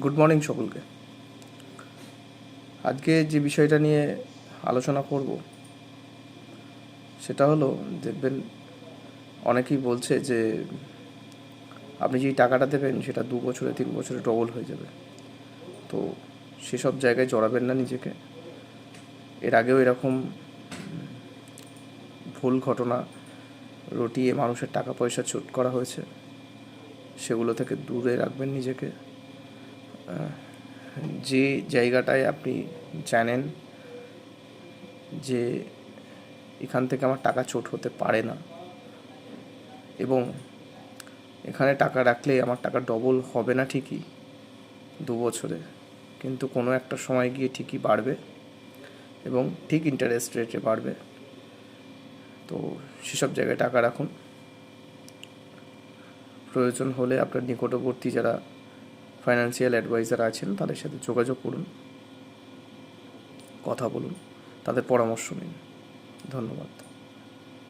Good morning সকলকে। আজকে যে বিষয়টা নিয়ে আলোচনা করব সেটা হলো, দেখবেন অনেকেই বলছে যে আপনি যেই টাকাটা দেবেন সেটা 2 বছরে 3 বছরে ডবল হয়ে যাবে। তো সেসব জায়গায় জড়াবেন না নিজেকে। এর আগেও এরকম ভুল ঘটনা রটিয়ে মানুষের টাকা পয়সা চুট করা হয়েছে, সেগুলো থেকে দূরে রাখবেন নিজেকে। যে জায়গাটায় আপনি জানেন যে এখান থেকে আমার টাকা চোট হতে পারে না এবং এখানে টাকা রাখলে আমার টাকা ডবল হবে না ঠিকই 2 বছরে, কিন্তু কোনো একটা সময় গিয়ে ঠিকই বাড়বে এবং ঠিক ইন্টারেস্ট রেটে বাড়বে। তো সেসব জায়গায় টাকা রাখুন। প্রয়োজন হলে আপনার নিকটবর্তী যারা ফাইন্যান্সিয়াল অ্যাডভাইজার আছেন তাদের সাথে যোগাযোগ করুন, কথা বলুন, তাদের পরামর্শ নিন। ধন্যবাদ।